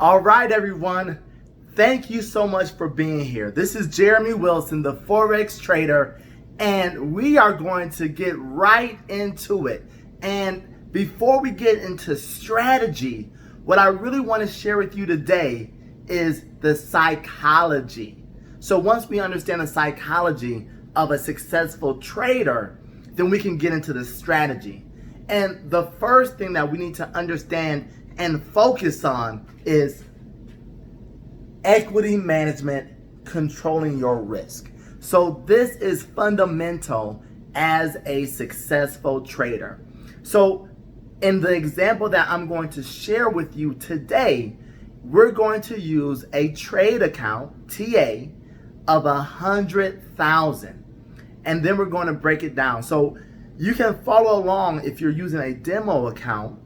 All right, everyone. Thank you so much for being here. This is Jeremy Wilson, the Forex trader, and we are going to get right into it. And before we get into strategy, what I really want to share with you today is the psychology. So once we understand the psychology of a successful trader, then we can get into the strategy. And the first thing that we need to understand and focus on is equity management, controlling your risk. So this is fundamental as a successful trader. So in the example that I'm going to share with you today, we're going to use a trade account, TA, of 100,000. And then we're going to break it down. So you can follow along if you're using a demo account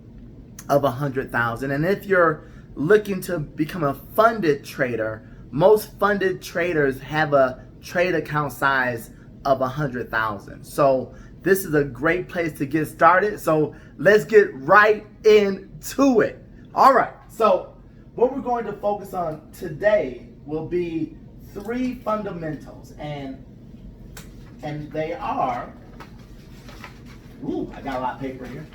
of 100,000. And if you're looking to become a funded trader, most funded traders have a trade account size of 100,000. So this is a great place to get started. So let's get right into it. All right. So what we're going to focus on today will be three fundamentals, and they are, I got a lot of paper here.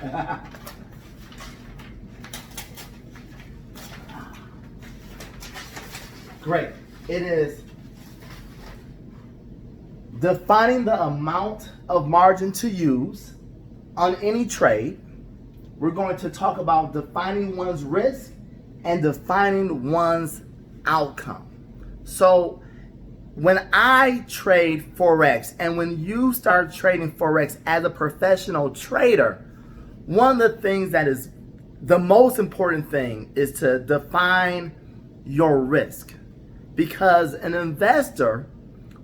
Great. It is defining the amount of margin to use on any trade. We're going to talk about defining one's risk and defining one's outcome. So when I trade Forex, and when you start trading Forex as a professional trader, one of the things that is the most important thing is to define your risk. Because an investor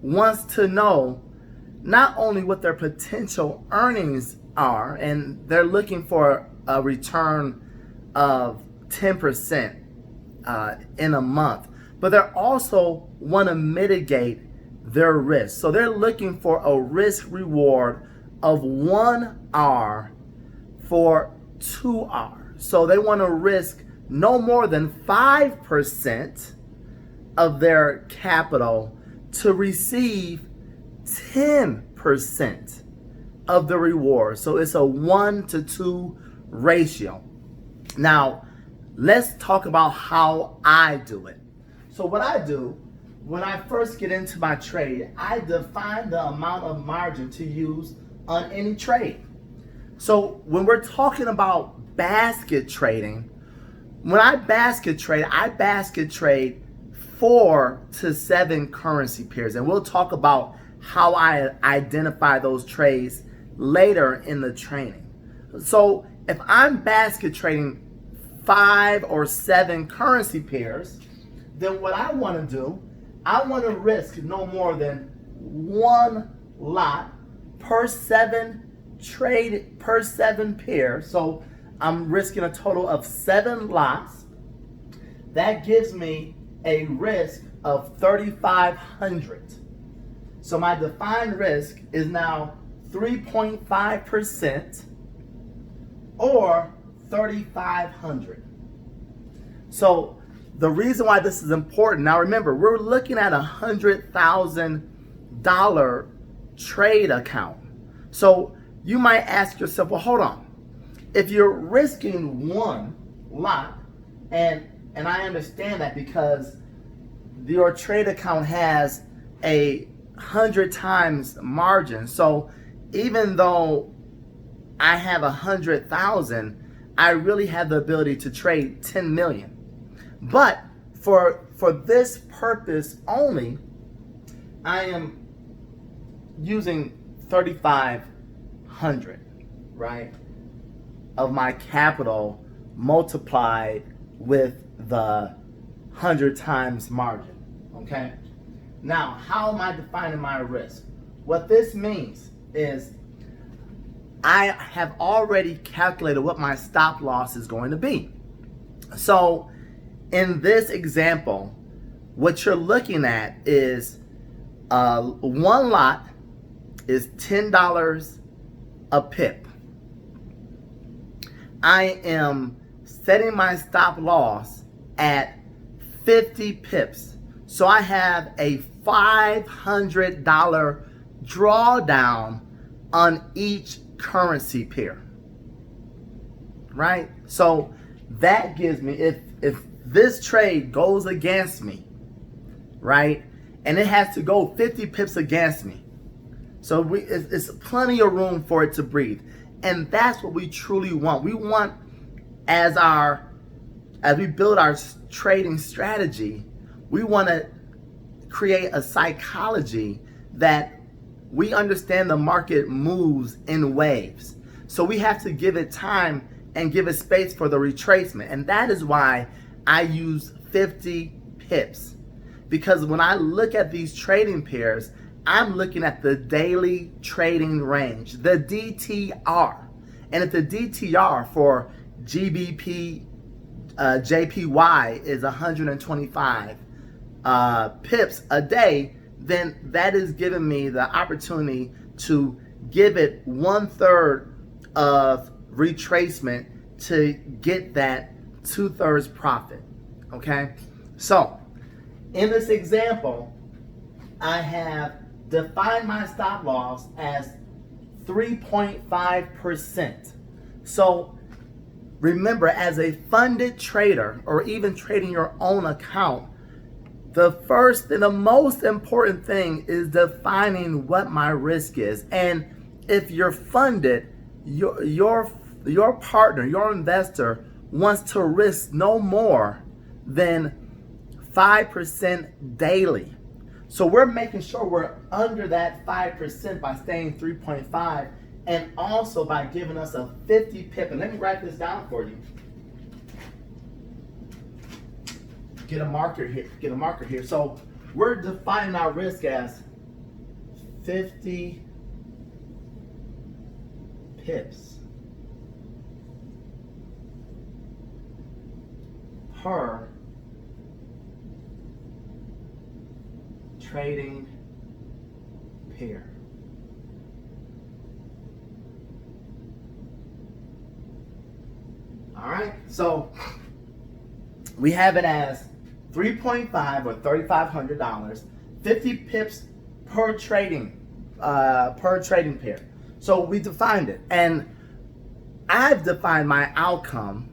wants to know not only what their potential earnings are, and they're looking for a return of 10% in a month, but they also want to mitigate their risk. So they're looking for a risk reward of 1 R for 2 R. So they want to risk no more than 5% of their capital to receive 10% of the reward. So it's a 1-to-2 ratio. Now, let's talk about how I do it. So what I do, when I first get into my trade, I define the amount of margin to use on any trade. So when we're talking about basket trading, when I basket trade 4 to 7 currency pairs. And we'll talk about how I identify those trades later in the training. So if I'm basket trading 5 or 7 currency pairs, then what I want to do, I want to risk no more than 1 lot per 7 trade per 7 pairs. So I'm risking a total of 7 lots. That gives me a risk of 3,500. So my defined risk is now 3.5% or 3,500. So the reason why this is important, now remember, we're looking at $100,000 trade account. So you might ask yourself, well, hold on. If you're risking 1 lot, and I understand that because your trade account has a 100 times margin. So even though I have 100,000, I really have the ability to trade 10 million. But for this purpose only, I am using 3,500, right, of my capital multiplied with the 100 times margin. Okay. Now, how am I defining my risk? What this means is I have already calculated what my stop loss is going to be. So in this example, what you're looking at is 1 lot is $10 a pip. I am setting my stop loss at 50 pips. So I have a $500 drawdown on each currency pair, right? So that gives me, if this trade goes against me, right, and it has to go 50 pips against me, so it's plenty of room for it to breathe. And that's what we truly want. We want, as we build our trading strategy, we want to create a psychology that we understand the market moves in waves. So we have to give it time and give it space for the retracement. And that is why I use 50 pips. Because when I look at these trading pairs, I'm looking at the daily trading range, the DTR. And if the DTR for GBP, JPY is 125 pips a day, then that is giving me the opportunity to give it 1/3 of retracement to get that 2/3 profit. Okay, so in this example, I have defined my stop loss as 3.5%. So remember, as a funded trader, or even trading your own account, the first and the most important thing is defining what my risk is. And if you're funded, your partner, your investor wants to risk no more than 5% daily. So we're making sure we're under that 5% by staying 3.5, and also by giving us a 50 pip. And let me write this down for you. Get a marker here. So we're defining our risk as 50 pips per trading pair. All right, so we have it as 3.5 or $3,500, 50 pips per trading pair. So we defined it, and I've defined my outcome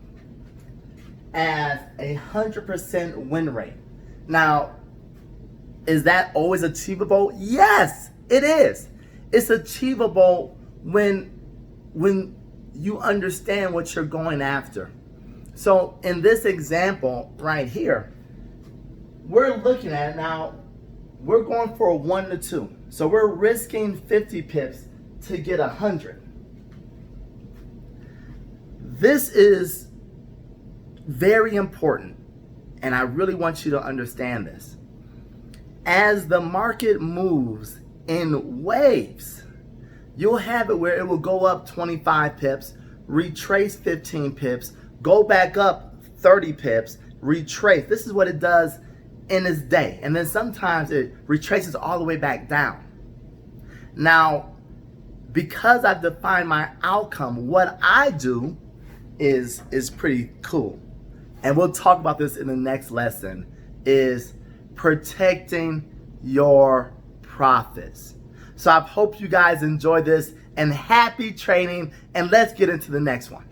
as 100% win rate. Now, is that always achievable? Yes, it is. It's achievable when you understand what you're going after. So in this example right here, we're looking at, now we're going for a 1 to 2. So we're risking 50 pips to get 100. This is very important, and I really want you to understand this. As the market moves in waves, you'll have it where it will go up 25 pips, retrace 15 pips, go back up 30 pips, retrace. This is what it does in its day. And then sometimes it retraces all the way back down. Now, because I've defined my outcome, what I do is pretty cool. And we'll talk about this in the next lesson, is protecting your profits. So I hope you guys enjoy this, and happy trading, and let's get into the next one.